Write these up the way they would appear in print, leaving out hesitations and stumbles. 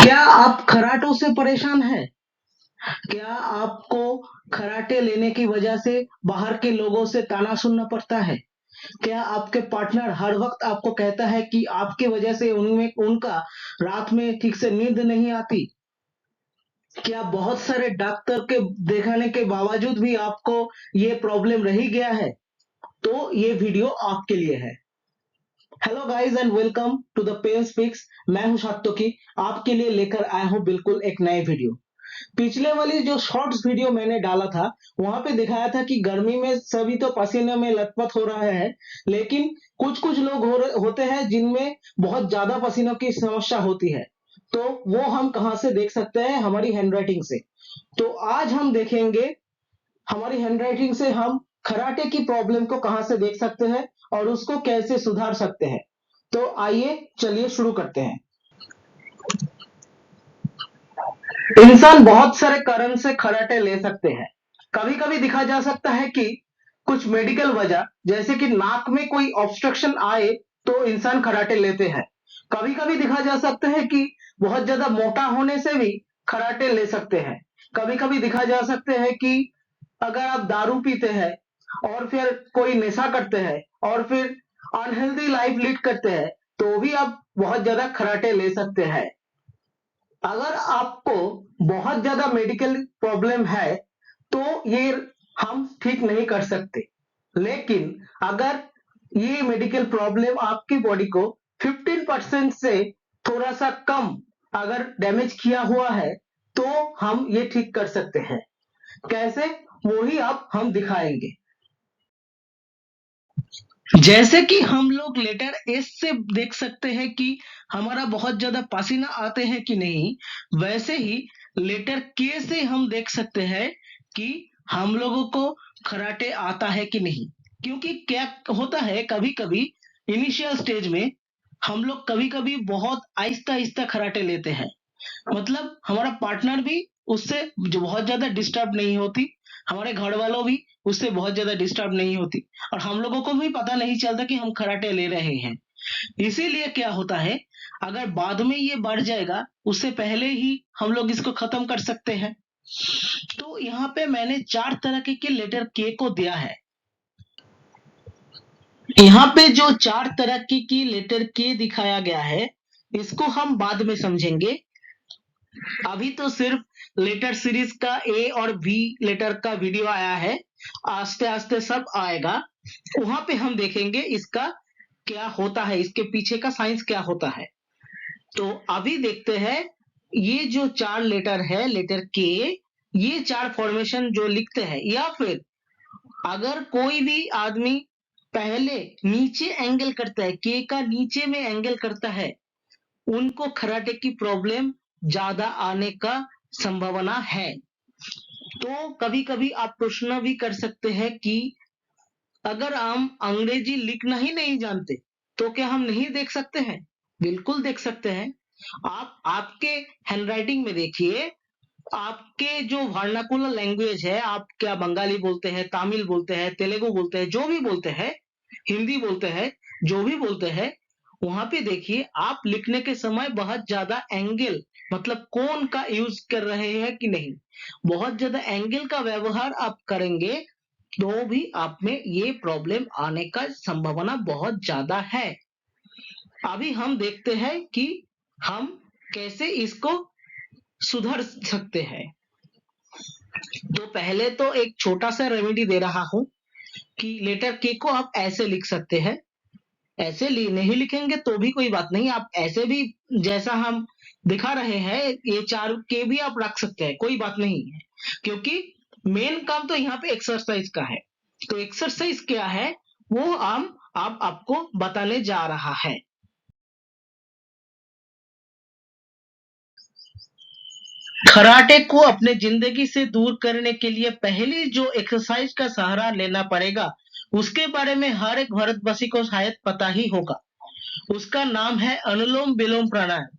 क्या आप खराटों से परेशान हैं? क्या आपको खराटे लेने की वजह से बाहर के लोगों से ताना सुनना पड़ता है? क्या आपके पार्टनर हर वक्त आपको कहता है कि आपकी वजह से उनमें उनका रात में ठीक से नींद नहीं आती? क्या बहुत सारे डॉक्टर के दिखाने के बावजूद भी आपको ये प्रॉब्लम रही गया है? तो ये वीडियो आपके लिए है। Hello guys and welcome to the pen speaks. मैं हूं सात्विकी, आपके लिए लेकर आया हूं बिल्कुल एक नए वीडियो। पिछले वाली जो शॉर्ट्स वीडियो मैंने डाला था, वहां पे दिखाया था कि गर्मी में सभी तो पसीने में लथपथ हो रहे हैं, लेकिन कुछ कुछ लोग होते हैं जिनमें बहुत ज्यादा पसीनों की समस्या होती है। तो वो हम कहाँ से देख सकते हैं? हमारी हैंडराइटिंग से। तो आज हम देखेंगे हमारी हैंडराइटिंग से हम खराटे की प्रॉब्लम को कहां से देख सकते हैं और उसको कैसे सुधार सकते हैं। तो आइए चलिए शुरू करते हैं। इंसान बहुत सारे कारण से खराटे ले सकते हैं। कभी कभी दिखा जा सकता है कि कुछ मेडिकल वजह, जैसे कि नाक में कोई ऑब्स्ट्रक्शन आए तो इंसान खराटे लेते हैं। कभी कभी दिखा जा सकता है कि बहुत ज्यादा मोटा होने से भी खराटे ले सकते हैं। कभी कभी दिखा जा सकते हैं कि अगर आप दारू पीते हैं और फिर कोई नशा करते हैं और फिर अनहेल्दी लाइफ लीड करते हैं, तो भी आप बहुत ज्यादा खराटे ले सकते हैं। अगर आपको बहुत ज्यादा मेडिकल प्रॉब्लम है तो ये हम ठीक नहीं कर सकते। लेकिन अगर ये मेडिकल प्रॉब्लम आपकी बॉडी को 15% से थोड़ा सा कम अगर डैमेज किया हुआ है तो हम ये ठीक कर सकते हैं। कैसे? वो ही अब हम दिखाएंगे। जैसे कि हम लोग लेटर एस से देख सकते हैं कि हमारा बहुत ज्यादा पसीना आते हैं कि नहीं, वैसे ही लेटर के से हम देख सकते हैं कि हम लोगों को कराटे आता है कि नहीं। क्योंकि क्या होता है, कभी कभी इनिशियल स्टेज में हम लोग कभी कभी बहुत आहिस्ता आहिस्ता कराटे लेते हैं। मतलब हमारा पार्टनर भी उससे जो बहुत ज्यादा डिस्टर्ब नहीं होती, हमारे घर वालों भी उससे बहुत ज्यादा डिस्टर्ब नहीं होती, और हम लोगों को भी पता नहीं चलता कि हम खराटे ले रहे हैं। इसीलिए क्या होता है, अगर बाद में ये बढ़ जाएगा उससे पहले ही हम लोग इसको खत्म कर सकते हैं। तो यहाँ पे मैंने 4 तरह के लेटर के को दिया है। यहाँ पे जो 4 तरह की लेटर के दिखाया गया है, इसको हम बाद में समझेंगे। अभी तो सिर्फ लेटर सीरीज का ए और बी लेटर का वीडियो आया है। आस्ते आस्ते सब आएगा, वहां पे हम देखेंगे इसका क्या होता है, इसके पीछे का साइंस क्या होता है। तो अभी देखते हैं ये जो 4 लेटर है, लेटर के, ये 4 फॉर्मेशन जो लिखते हैं, या फिर अगर कोई भी आदमी पहले नीचे एंगल करता है, के का नीचे में एंगल करता है, उनको खराटे की प्रॉब्लम ज्यादा आने का संभावना है। तो कभी कभी आप प्रश्न भी कर सकते हैं कि अगर हम अंग्रेजी लिखना ही नहीं जानते तो क्या हम नहीं देख सकते हैं? बिल्कुल देख सकते हैं। आप आपके हैंडराइटिंग में देखिए, आपके जो वर्नाकुलर लैंग्वेज है, आप क्या बंगाली बोलते हैं, तमिल बोलते हैं, तेलुगु बोलते हैं, जो भी बोलते हैं, हिंदी बोलते हैं, जो भी बोलते हैं, वहां पे देखिए आप लिखने के समय बहुत ज्यादा एंगल, मतलब कोण का यूज कर रहे हैं कि नहीं। बहुत ज्यादा एंगल का व्यवहार आप करेंगे तो भी आप में ये प्रॉब्लम आने का संभावना बहुत ज्यादा है। अभी हम देखते हैं कि हम कैसे इसको सुधर सकते हैं। तो पहले तो एक छोटा सा रेमेडी दे रहा हूं कि लेटर के को आप ऐसे लिख सकते हैं। ऐसे नहीं लिखेंगे तो भी कोई बात नहीं, आप ऐसे भी जैसा हम दिखा रहे हैं ये 4 के भी आप रख सकते हैं, कोई बात नहीं है। क्योंकि मेन काम तो यहाँ पे एक्सरसाइज का है। तो एक्सरसाइज क्या है वो हम आप आपको बताने जा रहा है। कराटे को अपने जिंदगी से दूर करने के लिए पहली जो एक्सरसाइज का सहारा लेना पड़ेगा, उसके बारे में हर एक भारतवासी को शायद पता ही होगा। उसका नाम है अनुलोम विलोम प्राणायाम।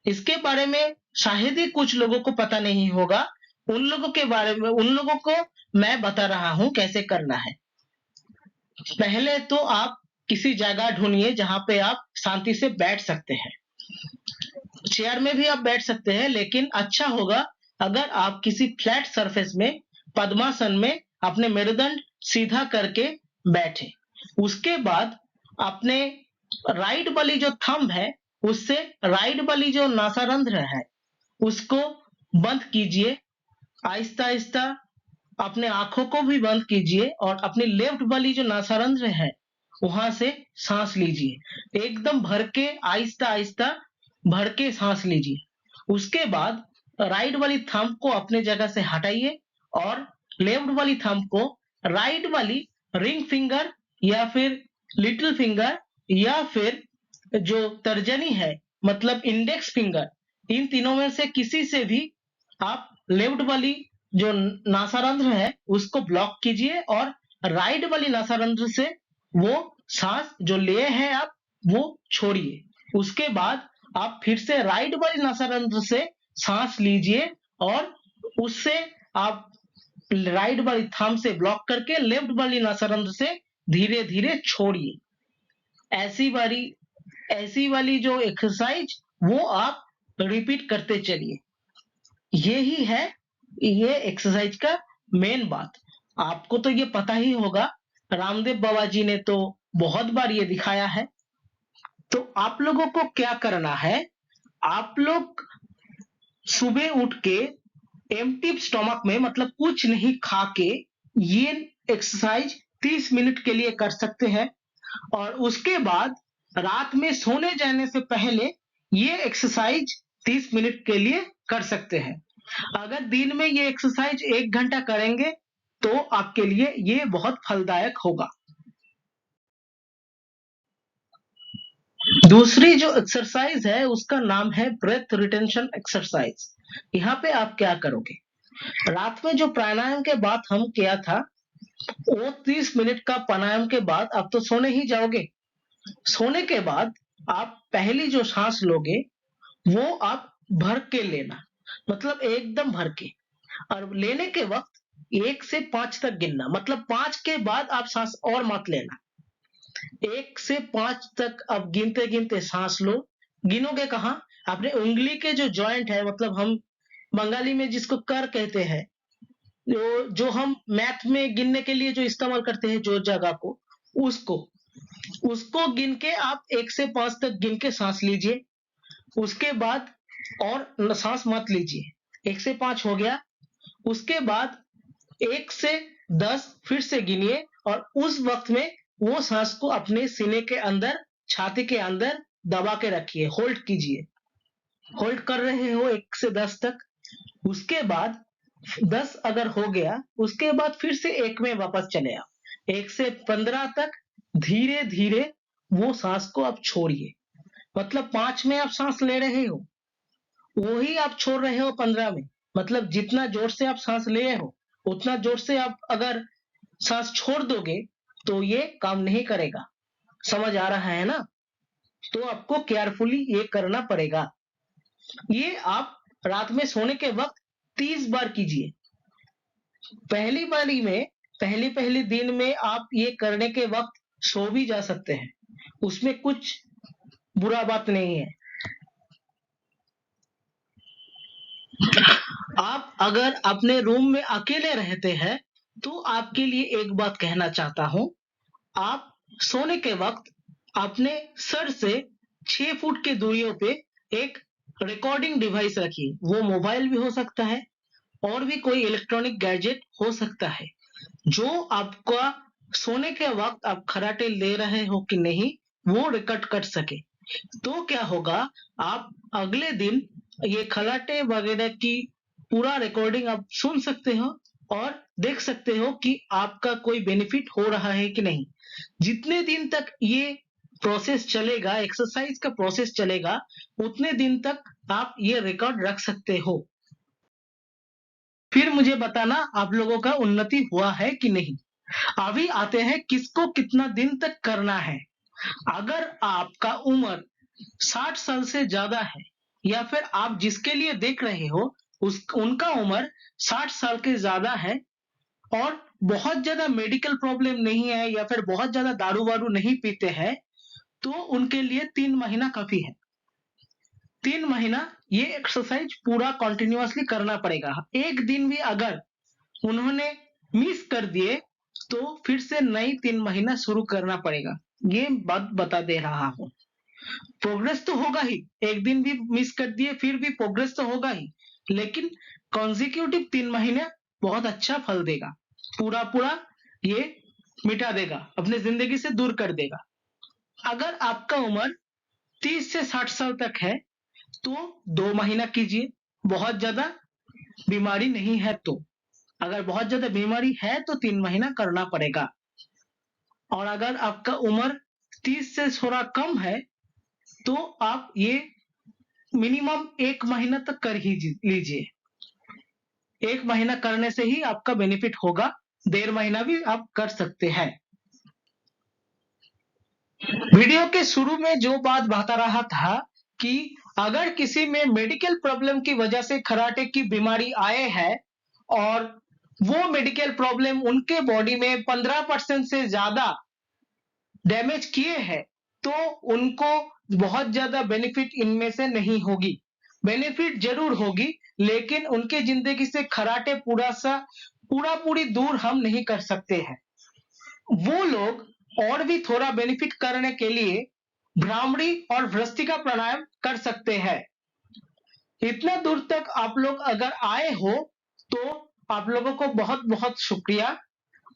इसके बारे में शायद ही कुछ लोगों को पता नहीं होगा। उन लोगों के बारे में, उन लोगों को मैं बता रहा हूं कैसे करना है। पहले तो आप किसी जगह ढूंढिए जहां पे आप शांति से बैठ सकते हैं। चेयर में भी आप बैठ सकते हैं, लेकिन अच्छा होगा अगर आप किसी फ्लैट सरफेस में पद्मासन में अपने मेरुदंड सीधा करके बैठे। उसके बाद अपने राइट वाली जो थंब है, उससे राइट वाली जो नासारंध्र है उसको बंद कीजिए। आहिस्ता आहिस्ता अपने आंखों को भी बंद कीजिए और अपनी लेफ्ट वाली जो नासारंध्र है वहां से सांस लीजिए। एकदम भर के आहिस्ता आहिस्ता भर के सांस लीजिए। उसके बाद राइट वाली थंब को अपने जगह से हटाइए और लेफ्ट वाली थंब को राइट वाली रिंग फिंगर या फिर लिटिल फिंगर या फिर जो तर्जनी है मतलब इंडेक्स फिंगर, इन तीनों में से किसी से भी आप लेफ्ट वाली जो नासारंध्र है उसको ब्लॉक कीजिए और राइट वाली नासारंध्र से वो सांस जो लिए हैं आप वो छोड़िए। उसके बाद आप फिर से राइट वाली नासारंध्र से सांस लीजिए और उससे आप राइट वाली थंब से ब्लॉक करके लेफ्ट वाली नासारंध्र से धीरे धीरे छोड़िए। ऐसी वाली जो एक्सरसाइज वो आप रिपीट करते चलिए। यही है ये एक्सरसाइज का मेन बात। आपको तो ये पता ही होगा, रामदेव बाबा जी ने तो बहुत बार ये दिखाया है। तो आप लोगों को क्या करना है, आप लोग सुबह उठ के एम्प्टी स्टमक में मतलब कुछ नहीं खा के ये एक्सरसाइज 30 मिनट के लिए कर सकते हैं और उसके बाद रात में सोने जाने से पहले ये एक्सरसाइज 30 मिनट के लिए कर सकते हैं। अगर दिन में ये एक्सरसाइज 1 घंटा करेंगे तो आपके लिए ये बहुत फलदायक होगा। दूसरी जो एक्सरसाइज है उसका नाम है ब्रेथ रिटेंशन एक्सरसाइज। यहाँ पे आप क्या करोगे, रात में जो प्राणायाम के बाद हम किया था वो 30 मिनट का प्राणायाम के बाद आप तो सोने ही जाओगे। सोने के बाद आप पहली जो सांस लोगे वो आप भर के लेना, मतलब एकदम भर के, और लेने के वक्त 1 से 5 तक गिनना, मतलब 5 के बाद आप सांस और मत लेना। 1 से 5 तक अब गिनते गिनते सांस लो। गिनोगे कहाँ, अपने उंगली के जो जॉइंट है, मतलब हम बंगाली में जिसको कर कहते हैं, जो हम मैथ में गिनने के लिए जो इस्तेमाल करते हैं जो जगह को, उसको उसको गिन के आप 1 से 5 तक गिन के सांस लीजिए। उसके बाद और सांस मत लीजिए। 1 से 5 हो गया, उसके बाद 1 से 10 फिर से गिनिए और उस वक्त में वो सांस को अपने सीने के अंदर, छाती के अंदर दबा के रखिए, होल्ड कीजिए। होल्ड कर रहे हो 1 से 10 तक। उसके बाद 10 अगर हो गया, उसके बाद फिर से 1 में वापस चले आओ। 1 से 15 तक धीरे धीरे वो सांस को आप छोड़िए। मतलब 5 में आप सांस ले रहे हो वही आप छोड़ रहे हो 15 में। मतलब जितना जोर से आप सांस ले हो उतना जोर से आप अगर सांस छोड़ दोगे तो ये काम नहीं करेगा। समझ आ रहा है ना? तो आपको केयरफुली ये करना पड़ेगा। ये आप रात में सोने के वक्त 30 बार कीजिए। पहली बारी में पहली दिन में आप ये करने के वक्त सो भी जा सकते हैं, उसमें कुछ बुरा बात नहीं है। आप अगर अपने रूम में अकेले रहते हैं तो आपके लिए एक बात कहना चाहता हूं। आप सोने के वक्त अपने सर से 6 फुट की दूरियों पे एक रिकॉर्डिंग डिवाइस रखिए। वो मोबाइल भी हो सकता है और भी कोई इलेक्ट्रॉनिक गैजेट हो सकता है, जो आपका सोने के वक्त आप खर्राटे ले रहे हो कि नहीं वो रिकॉर्ड कर सके। तो क्या होगा, आप अगले दिन ये खर्राटे वगैरह की पूरा रिकॉर्डिंग आप सुन सकते हो और देख सकते हो कि आपका कोई बेनिफिट हो रहा है कि नहीं। जितने दिन तक ये प्रोसेस चलेगा, एक्सरसाइज का प्रोसेस चलेगा, उतने दिन तक आप ये रिकॉर्ड रख सकते हो। फिर मुझे बताना आप लोगों का उन्नति हुआ है कि नहीं। अभी आते हैं किसको कितना दिन तक करना है। अगर आपका उम्र 60 साल से ज्यादा है या फिर आप जिसके लिए देख रहे हो उनका उम्र 60 साल के ज्यादा है और बहुत ज्यादा मेडिकल प्रॉब्लम नहीं है या फिर बहुत ज्यादा दारू वारू नहीं पीते हैं, तो उनके लिए 3 महीना काफी है। 3 महीना ये एक्सरसाइज पूरा कंटिन्यूअसली करना पड़ेगा। एक दिन भी अगर उन्होंने मिस कर दिए तो फिर से नई 3 महीना शुरू करना पड़ेगा। ये बात बता दे रहा हूँ। प्रोग्रेस तो होगा ही, एक दिन भी मिस कर दिए फिर भी प्रोग्रेस तो होगा ही, लेकिन कॉन्जिक्यूटिव 3 महीने बहुत अच्छा फल देगा। पूरा ये मिटा देगा, अपने जिंदगी से दूर कर देगा। अगर आपका उम्र 30 से 60 साल तक है तो 2 महीना कीजिए, बहुत ज्यादा बीमारी नहीं है तो। अगर बहुत ज्यादा बीमारी है तो 3 महीना करना पड़ेगा। और अगर आपका उम्र 30 से थोड़ा कम है तो आप ये मिनिमम 1 महीना तक कर ही लीजिए। 1 महीना करने से ही आपका बेनिफिट होगा, 1.5 महीना भी आप कर सकते हैं। वीडियो के शुरू में जो बात बता रहा था कि अगर किसी में मेडिकल प्रॉब्लम की वजह से कराटे की बीमारी आए है और वो मेडिकल प्रॉब्लम उनके बॉडी में 15% से ज्यादा डैमेज किए हैं तो उनको बहुत ज्यादा बेनिफिट इनमें से नहीं होगी। बेनिफिट जरूर होगी, लेकिन उनके जिंदगी से कराटे पूरी दूर हम नहीं कर सकते हैं। वो लोग और भी थोड़ा बेनिफिट करने के लिए भ्रामरी और भ्रष्टिका प्राणायाम कर सकते हैं। इतना दूर तक आप लोग अगर आए हो तो आप लोगों को बहुत बहुत शुक्रिया।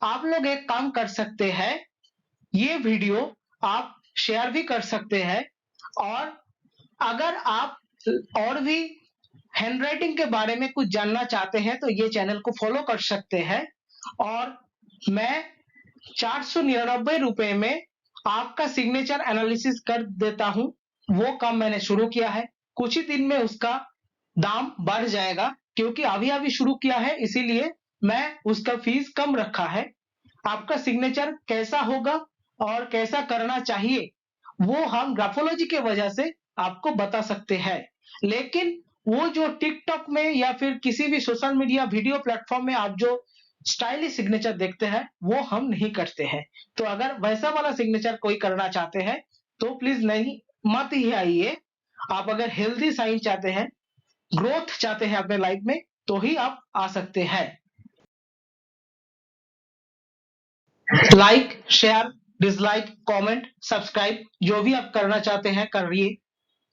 आप लोग एक काम कर सकते हैं, ये वीडियो आप शेयर भी कर सकते हैं, और अगर आप और भी हैंडराइटिंग के बारे में कुछ जानना चाहते हैं तो ये चैनल को फॉलो कर सकते हैं। और मैं 499 रुपए में आपका सिग्नेचर एनालिसिस कर देता हूं। वो काम मैंने शुरू किया है, कुछ ही दिन में उसका दाम बढ़ जाएगा, क्योंकि अभी शुरू किया है इसीलिए मैं उसका फीस कम रखा है। आपका सिग्नेचर कैसा होगा और कैसा करना चाहिए वो हम ग्राफोलॉजी के वजह से आपको बता सकते हैं, लेकिन वो जो टिकटॉक में या फिर किसी भी सोशल मीडिया वीडियो प्लेटफॉर्म में आप जो स्टाइलिश सिग्नेचर देखते हैं वो हम नहीं करते हैं। तो अगर वैसा वाला सिग्नेचर कोई करना चाहते हैं तो प्लीज नहीं मत ही आइए। आप अगर हेल्दी साइन चाहते हैं, ग्रोथ चाहते हैं अपने लाइफ में, तो ही आप आ सकते हैं। Like, share, dislike, comment, subscribe जो भी आप करना चाहते हैं करिए।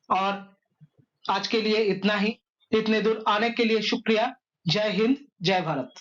और आज के लिए इतना ही। इतने दूर आने के लिए शुक्रिया। जय हिंद, जय भारत।